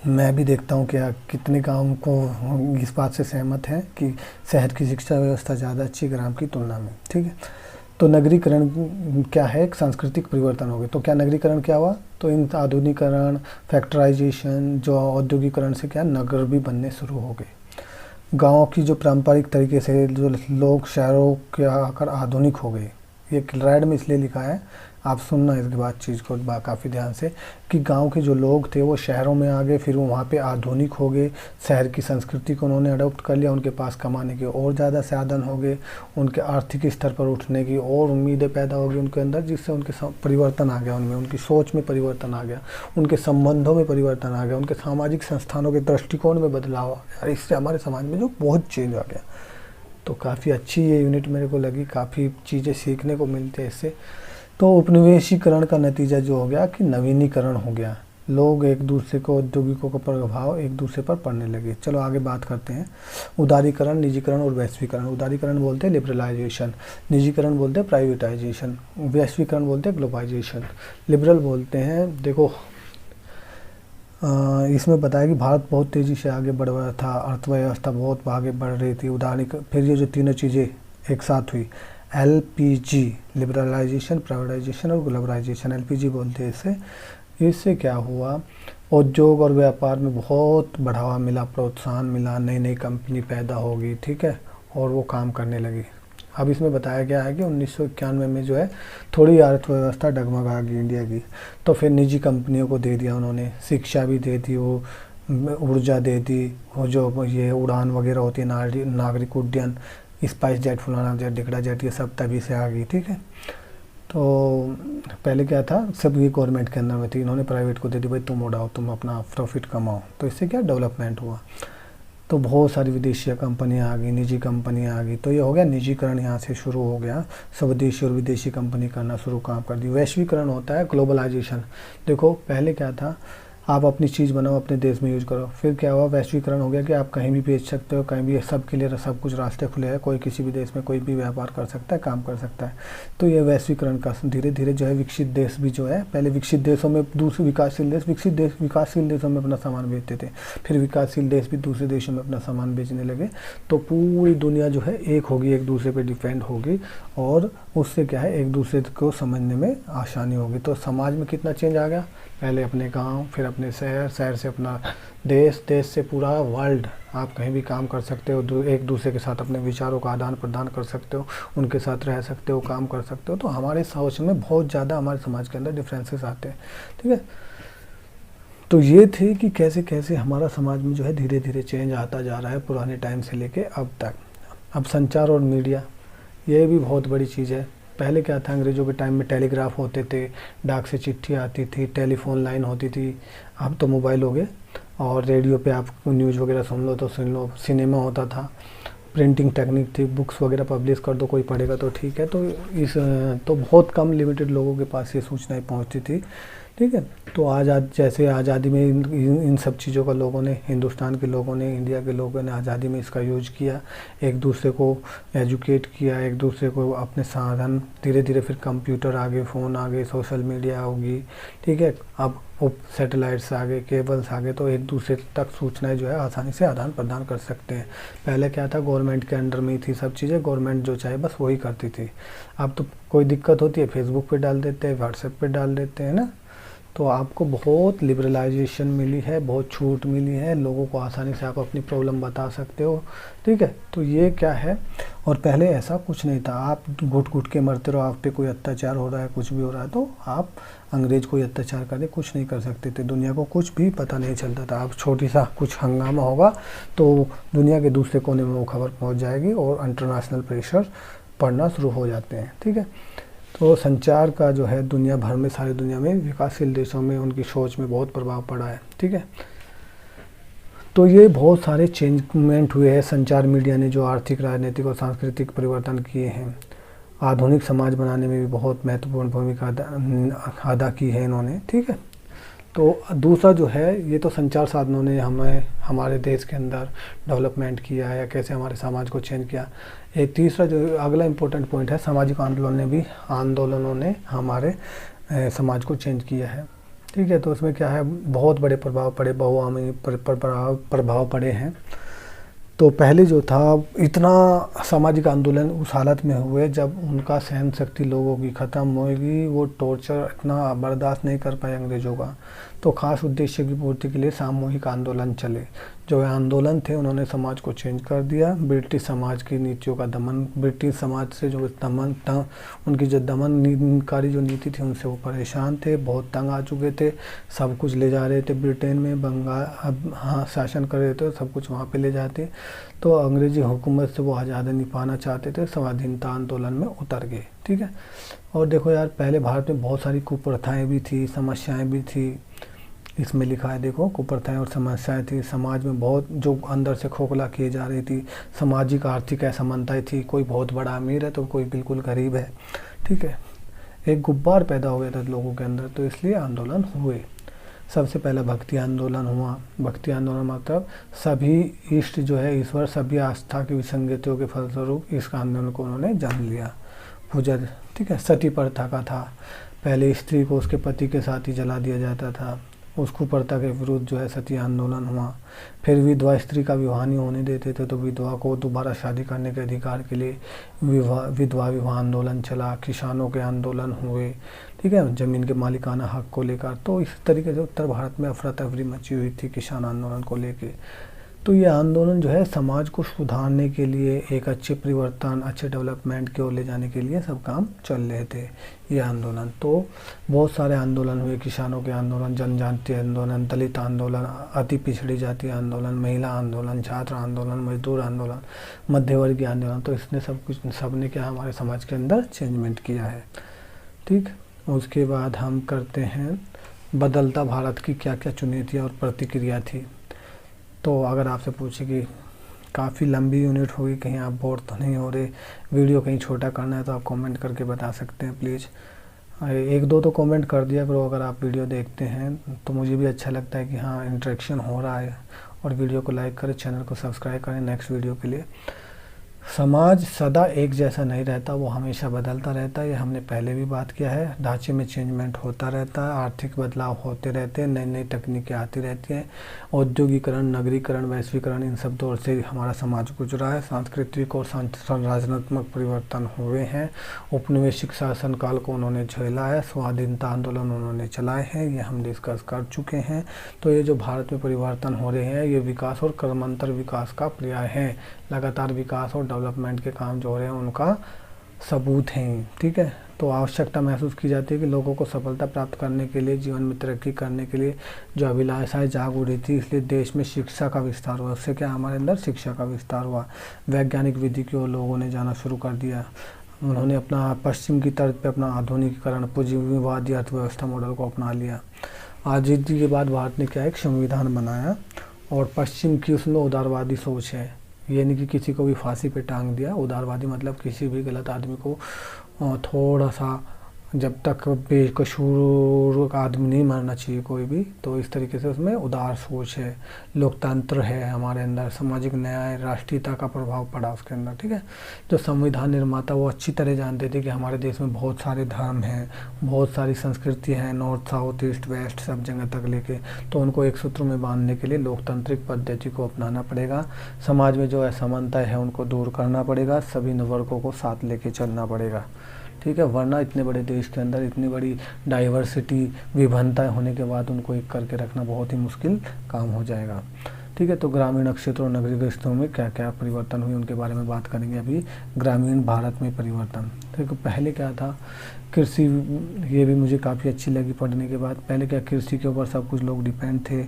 मैं भी देखता हूँ क्या कितने गाँव को इस बात से सहमत हैं कि शहर की शिक्षा व्यवस्था ज़्यादा अच्छी है ग्राम की तुलना में। ठीक है, तो नगरीकरण क्या है? एक सांस्कृतिक परिवर्तन हो गए। तो क्या नगरीकरण क्या हुआ? तो इन आधुनिकरण, फैक्टराइजेशन, जो औद्योगिकरण से क्या नगर भी बनने शुरू हो गए। गाँव की जो पारंपरिक तरीके से जो लोग शहरों के आकर आधुनिक हो गए। ये राइड में इसलिए लिखा है, आप सुनना इसके बाद चीज़ को काफ़ी ध्यान से, कि गांव के जो लोग थे वो शहरों में आ गए, फिर वो वहाँ पे आधुनिक हो गए, शहर की संस्कृति को उन्होंने अडॉप्ट कर लिया, उनके पास कमाने के और ज़्यादा साधन हो गए, उनके आर्थिक स्तर पर उठने की और उम्मीदें पैदा हो गई उनके अंदर, जिससे उनके परिवर्तन आ गया, उनमें उनकी सोच में परिवर्तन आ गया, उनके संबंधों में परिवर्तन आ गया, उनके सामाजिक संस्थानों के दृष्टिकोण में बदलाव आ गया। इससे हमारे समाज में जो बहुत चेंज आ गया। तो काफ़ी अच्छी ये यूनिट मेरे को लगी, काफ़ी चीज़ें सीखने को मिलती है इससे। तो उपनिवेशीकरण का नतीजा जो हो गया कि नवीनीकरण हो गया, लोग एक दूसरे को, औद्योगिकों का प्रभाव एक दूसरे पर पड़ने लगे। चलो आगे बात करते हैं। उदारीकरण, निजीकरण और वैश्वीकरण। उदारीकरण बोलते हैं लिबरलाइजेशन, निजीकरण बोलते हैं प्राइवेटाइजेशन, वैश्वीकरण बोलते हैं ग्लोबलाइजेशन, लिबरल बोलते हैं, देखो इसमें बताया कि भारत बहुत तेज़ी से आगे बढ़ रहा था, अर्थव्यवस्था बहुत आगे बढ़ रही थी। उदारीकरण, फिर ये जो तीनों चीज़ें एक साथ हुई, LPG, लिबरलाइजेशन, प्राइवेटाइजेशन और ग्लोबलाइजेशन, LPG बोलते हैं इससे। इससे क्या हुआ, उद्योग और व्यापार में बहुत बढ़ावा मिला, प्रोत्साहन मिला, नई नई कंपनी पैदा होगी, ठीक है, और वो काम करने लगी। अब इसमें बताया गया है कि 1991 में जो है थोड़ी अर्थव्यवस्था डगमगा गई इंडिया की, तो फिर निजी कंपनियों को दे दिया उन्होंने, शिक्षा भी दे दी, वो ऊर्जा दे दी, वो जो ये उड़ान वगैरह होती है, नागरिक उड्डयन, स्पाइस जेट, फलाना जेट, डिकड़ा जेट, ये सब तभी से आ गई। ठीक है, तो पहले क्या था, सब ये गवर्नमेंट के अंदर में थी, इन्होंने प्राइवेट को दे दी, भाई तुम उड़ाओ, तुम अपना प्रॉफिट कमाओ। तो इससे क्या डेवलपमेंट हुआ, तो बहुत सारी विदेशी कंपनियां आ गई, निजी कंपनियां आ गई, तो ये हो गया निजीकरण, यहाँ से शुरू हो गया, स्वदेशी और विदेशी कंपनी करना शुरू काम कर दी। वैश्वीकरण होता है ग्लोबलाइजेशन। देखो पहले क्या था, आप अपनी चीज़ बनाओ, अपने देश में यूज करो, फिर क्या हुआ, वैश्वीकरण हो गया कि आप कहीं भी बेच सकते हो, कहीं भी, सब के लिए सब कुछ रास्ते खुले हैं, कोई किसी भी देश में कोई भी व्यापार कर सकता है, काम कर सकता है। तो ये वैश्वीकरण का धीरे धीरे जो है विकसित देश भी जो है, पहले विकसित देशों में दूसरे विकासशील देश, विकासशील देशों में अपना सामान बेचते थे, फिर विकासशील देश भी दूसरे देशों में अपना सामान बेचने लगे, तो पूरी दुनिया जो है एक होगी, एक दूसरे पर डिपेंड होगी, और उससे क्या है, एक दूसरे को समझने में आसानी होगी। तो समाज में कितना चेंज आ गया, पहले अपने गांव, फिर अपने शहर, शहर से अपना देश, देश से पूरा वर्ल्ड, आप कहीं भी काम कर सकते हो, एक दूसरे के साथ अपने विचारों का आदान प्रदान कर सकते हो, उनके साथ रह सकते हो, काम कर सकते हो। तो हमारे सोच में बहुत ज़्यादा हमारे समाज के अंदर डिफरेंसेस आते हैं। ठीक है, तो ये थे कि कैसे कैसे हमारा समाज में जो है धीरे धीरे चेंज आता जा रहा है, पुराने टाइम से लेके अब तक। अब संचार और मीडिया, ये भी बहुत बड़ी चीज़ है। पहले क्या था, अंग्रेज़ों के टाइम में टेलीग्राफ होते थे, डाक से चिट्ठी आती थी, टेलीफोन लाइन होती थी। अब तो मोबाइल हो गए, और रेडियो पे आप न्यूज़ वगैरह सुन लो तो सुन लो, सिनेमा होता था, प्रिंटिंग टेक्निक थी, बुक्स वगैरह पब्लिश कर दो, कोई पढ़ेगा तो ठीक है। तो बहुत कम लिमिटेड लोगों के पास ये सूचनाएं पहुंचती थी। ठीक है, तो जैसे आज़ादी में इन सब चीज़ों का लोगों ने, हिंदुस्तान के लोगों ने, इंडिया के लोगों ने आज़ादी में इसका यूज किया, एक दूसरे को एजुकेट किया, एक दूसरे को अपने साधन, धीरे धीरे फिर कंप्यूटर आ गए, फ़ोन आ गए, सोशल मीडिया होगी। ठीक है, अब सैटेलाइट्स आ गए, केबल्स आ गए, तो एक दूसरे तक सूचनाएं जो है आसानी से आदान प्रदान कर सकते हैं। पहले क्या था, गवर्नमेंट के अंडर में ही थी सब चीज़ें, गवर्नमेंट जो चाहे बस वही करती थी। अब तो कोई दिक्कत होती है, फेसबुक पे डाल देते हैं, व्हाट्सएप पे डाल देते हैं ना। तो आपको बहुत लिबरलाइजेशन मिली है, बहुत छूट मिली है, लोगों को आसानी से आप अपनी प्रॉब्लम बता सकते हो। ठीक है, तो ये क्या है, और पहले ऐसा कुछ नहीं था, आप घुट घुट के मरते रहो, आप पे कोई अत्याचार हो रहा है, कुछ भी हो रहा है, तो आप अंग्रेज कोई अत्याचार करे कुछ नहीं कर सकते थे, दुनिया को कुछ भी पता नहीं चलता था। अब छोटी सा कुछ हंगामा होगा तो दुनिया के दूसरे कोने में वो खबर पहुँच जाएगी, और इंटरनेशनल प्रेशर पड़ना शुरू हो जाते हैं। ठीक है, तो संचार का जो है दुनिया भर में, सारी दुनिया में, विकासशील देशों में उनकी सोच में बहुत प्रभाव पड़ा है। ठीक है, तो ये बहुत सारे चेंजमेंट हुए हैं संचार मीडिया ने, जो आर्थिक, राजनीतिक और सांस्कृतिक परिवर्तन किए हैं। आधुनिक समाज बनाने में भी बहुत महत्वपूर्ण भूमिका अदा की है इन्होंने, ठीक है। तो दूसरा जो है, ये तो संचार साधनों ने हमें हमारे देश के अंदर डेवलपमेंट किया है या कैसे हमारे समाज को चेंज किया। एक तीसरा जो अगला इम्पोर्टेंट पॉइंट है, सामाजिक आंदोलनों ने हमारे समाज को चेंज किया है, ठीक है। तो उसमें क्या है, बहुत बड़े प्रभाव पड़े, बहुआयामी प्रभाव पड़े हैं। तो पहले जो था, इतना सामाजिक आंदोलन उस हालत में हुए जब उनका सहन शक्ति लोगों की ख़त्म होगी, वो टॉर्चर इतना बर्दाश्त नहीं कर पाए अंग्रेज़ों का। तो ख़ास उद्देश्य की पूर्ति के लिए सामूहिक आंदोलन चले। जो आंदोलन थे उन्होंने समाज को चेंज कर दिया। ब्रिटिश समाज की नीतियों का दमन, ब्रिटिश समाज से जो दमन उनकी जो दमनकारी जो नीति थी उनसे वो परेशान थे, बहुत तंग आ चुके थे। सब कुछ ले जा रहे थे ब्रिटेन में, बंगाल हाँ शासन कर रहे थे, सब कुछ वहाँ पे ले जाते। तो अंग्रेज़ी हुकूमत से वो आज़ादी नहीं पाना चाहते थे, स्वाधीनता आंदोलन में उतर गए, ठीक है। और देखो यार, पहले भारत में बहुत सारी कुप्रथाएं भी थी, समस्याएं भी थी। इसमें लिखा है देखो, कुप्रथाएं और समस्याएं थी। समाज में बहुत जो अंदर से खोखला किए जा रही थी। सामाजिक आर्थिक असमानताएं थी, कोई बहुत बड़ा अमीर है तो कोई बिल्कुल गरीब है, ठीक है। एक गुब्बार पैदा हो गया था लोगों के अंदर, तो इसलिए आंदोलन हुए। सबसे पहला भक्ति आंदोलन हुआ। भक्ति आंदोलन मतलब सभी इष्ट जो है ईश्वर, सभी आस्था की विसंगतियों के फलस्वरूप इस आंदोलन को उन्होंने जन्म लिया। पूजा, ठीक है। सती प्रथा का था, पहले स्त्री को उसके पति के साथ ही जला दिया जाता था। उस कुप्रथा के विरुद्ध जो है सती आंदोलन हुआ। फिर विधवा स्त्री का विवाह नहीं होने देते थे, तो विधवा को दोबारा शादी करने के अधिकार के लिए विधवा विवाह आंदोलन चला। किसानों के आंदोलन हुए, ठीक है, ज़मीन के मालिकाना हक को लेकर। तो इस तरीके से उत्तर भारत में अफरा तफरी मची हुई थी किसान आंदोलन को लेके। तो ये आंदोलन जो है समाज को सुधारने के लिए, एक अच्छे परिवर्तन, अच्छे डेवलपमेंट की ओर ले जाने के लिए सब काम चल रहे थे ये आंदोलन। तो बहुत सारे आंदोलन हुए, किसानों के आंदोलन, जनजातीय आंदोलन, दलित आंदोलन, अति पिछड़ी जाति आंदोलन, महिला आंदोलन, छात्र आंदोलन, मजदूर आंदोलन, मध्यवर्गीय आंदोलन। तो इसने सब ने क्या हमारे समाज के अंदर चेंजमेंट किया है, ठीक। उसके बाद हम करते हैं बदलता भारत की क्या क्या चुनौतियाँ और प्रतिक्रिया थी। तो अगर आपसे पूछे कि काफ़ी लंबी यूनिट होगी, कहीं आप बोर तो नहीं हो रहे, वीडियो कहीं छोटा करना है, तो आप कमेंट करके बता सकते हैं प्लीज़। एक दो तो कमेंट कर दिया करो अगर आप वीडियो देखते हैं, तो मुझे भी अच्छा लगता है कि हाँ इंटरेक्शन हो रहा है। और वीडियो को लाइक करें, चैनल को सब्सक्राइब करें नेक्स्ट वीडियो के लिए। समाज सदा एक जैसा नहीं रहता, वो हमेशा बदलता रहता है। ये हमने पहले भी बात किया है। ढांचे में चेंजमेंट होता रहता है, आर्थिक बदलाव होते रहते हैं, नई नई तकनीकें आती रहती हैं। औद्योगिकरण, नगरीकरण, वैश्वीकरण, इन सब दौर से हमारा समाज गुजरा है। सांस्कृतिक और राजनात्मक परिवर्तन हुए हैं। औपनिवेशिक शासन काल को उन्होंने झेला है। स्वाधीनता आंदोलन उन्होंने चलाए हैं, ये हम डिस्कस कर चुके हैं। तो ये जो भारत में परिवर्तन हो रहे हैं, ये विकास और क्रमांतर विकास का पर्याय है। लगातार विकास और डेवलपमेंट के काम जो हो रहे हैं उनका सबूत हैं, ठीक है। तो आवश्यकता महसूस की जाती है कि लोगों को सफलता प्राप्त करने के लिए, जीवन में तरक्की करने के लिए जो अभिलाषाएं जाग उठी थी, इसलिए देश में शिक्षा का विस्तार हुआ। उससे क्या हमारे अंदर शिक्षा का विस्तार हुआ। वैज्ञानिक विधि की ओर लोगों ने जाना शुरू कर दिया। उन्होंने अपना पश्चिम की तर्ज पे अपना आधुनिकीकरण, पूंजीवादी अर्थव्यवस्था मॉडल को अपना लिया। आज़ादी के बाद भारत ने क्या एक संविधान बनाया, और पश्चिम की उसमें उदारवादी सोच है। ये नहीं कि किसी को भी फांसी पे टांग दिया। उदारवादी मतलब किसी भी गलत आदमी को थोड़ा सा, जब तक बेकसूर आदमी नहीं मरना चाहिए कोई भी। तो इस तरीके से उसमें उदार सोच है। लोकतंत्र है हमारे अंदर, सामाजिक न्याय, राष्ट्रीयता का प्रभाव पड़ा उसके अंदर, ठीक है। जो संविधान निर्माता वो अच्छी तरह जानते थे कि हमारे देश में बहुत सारे धर्म हैं, बहुत सारी संस्कृति हैं, नॉर्थ साउथ ईस्ट वेस्ट सब जगह तक लेके। तो उनको एक सूत्र में बांधने के लिए लोकतांत्रिक पद्धति को अपनाना पड़ेगा। समाज में जो असमानता है उनको दूर करना पड़ेगा, सभी वर्गों को साथ लेके चलना पड़ेगा, ठीक है। वरना इतने बड़े देश के अंदर इतनी बड़ी डाइवर्सिटी, विभिन्नताएं होने के बाद उनको एक करके रखना बहुत ही मुश्किल काम हो जाएगा, ठीक है। तो ग्रामीण क्षेत्रों और नगरीय क्षेत्रों में क्या क्या परिवर्तन हुए उनके बारे में बात करेंगे अभी। ग्रामीण भारत में परिवर्तन, देखो पहले क्या था, कृषि, ये भी मुझे काफ़ी अच्छी लगी पढ़ने के बाद। पहले क्या कृषि के ऊपर सब कुछ लोग डिपेंड थे,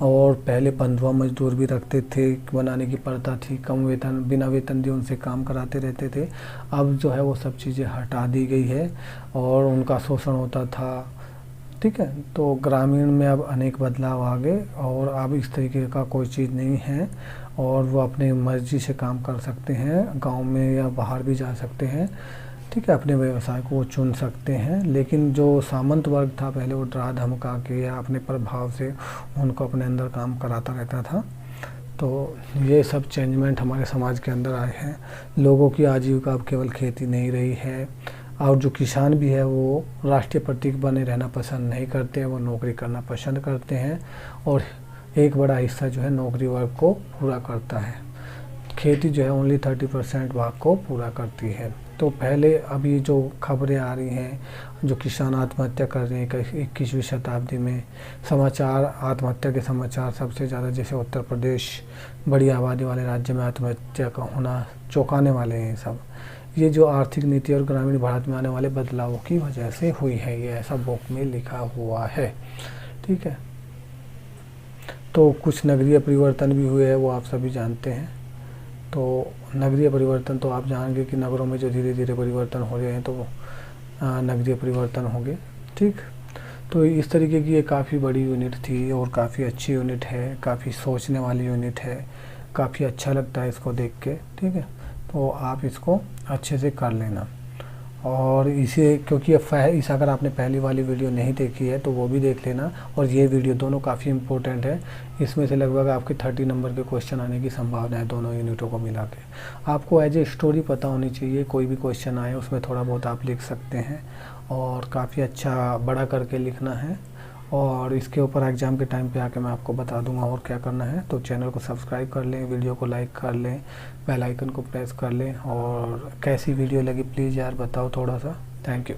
और पहले बंधुआ मजदूर भी रखते थे, बनाने की प्रथा थी, कम वेतन, बिना वेतन दिए उनसे काम कराते रहते थे। अब जो है वो सब चीज़ें हटा दी गई है और उनका शोषण होता था, ठीक है। तो ग्रामीण में अब अनेक बदलाव आ गए, और अब इस तरीके का कोई चीज़ नहीं है, और वो अपने मर्जी से काम कर सकते हैं, गांव में या बाहर भी जा सकते हैं। ठीक है, अपने व्यवसाय को वो चुन सकते हैं। लेकिन जो सामंत वर्ग था पहले, वो डरा धमका के या अपने प्रभाव से उनको अपने अंदर काम कराता रहता था। तो ये सब चेंजमेंट हमारे समाज के अंदर आए हैं। लोगों की आजीविका अब केवल खेती नहीं रही है, और जो किसान भी है वो राष्ट्रीय प्रतीक बने रहना पसंद नहीं करते हैं, वो नौकरी करना पसंद करते हैं। और एक बड़ा हिस्सा जो है नौकरी वर्ग को पूरा करता है। खेती जो है ओनली 30% भाग को पूरा करती है। तो पहले अभी जो खबरें आ रही हैं, जो किसान आत्महत्या कर रहे हैं 21वीं शताब्दी में, समाचार आत्महत्या के समाचार सबसे ज़्यादा, जैसे उत्तर प्रदेश बड़ी आबादी वाले राज्य में आत्महत्या का होना चौंकाने वाले हैं सब। ये जो आर्थिक नीति और ग्रामीण भारत में आने वाले बदलावों की वजह से हुई है, ये ऐसा बुक में लिखा हुआ है। ठीक है, तो कुछ नगरीय परिवर्तन भी हुए हैं, वो आप सभी जानते हैं। तो नगरीय परिवर्तन तो आप जानेंगे कि नगरों में जो धीरे धीरे परिवर्तन हो रहे हैं, तो नगरीय परिवर्तन होंगे। ठीक, तो इस तरीके की ये काफ़ी बड़ी यूनिट थी और काफ़ी अच्छी यूनिट है, काफ़ी सोचने वाली यूनिट है, काफ़ी अच्छा लगता है इसको देख के। ठीक है, तो आप इसको अच्छे से कर लेना। और इसे, क्योंकि इस अगर आपने पहली वाली वीडियो नहीं देखी है तो वो भी देख लेना, और ये वीडियो दोनों काफ़ी इम्पोर्टेंट है। इसमें से लगभग आपके 30 नंबर के क्वेश्चन आने की संभावना है दोनों यूनिटों को मिला के। आपको एज ए स्टोरी पता होनी चाहिए, कोई भी क्वेश्चन आए उसमें थोड़ा बहुत आप लिख सकते हैं, और काफ़ी अच्छा बड़ा करके लिखना है। और इसके ऊपर एग्ज़ाम के टाइम पे आके मैं आपको बता दूंगा और क्या करना है। तो चैनल को सब्सक्राइब कर लें, वीडियो को लाइक कर लें, बेल आइकन को प्रेस कर लें, और कैसी वीडियो लगी प्लीज़ यार बताओ थोड़ा सा। Thank you.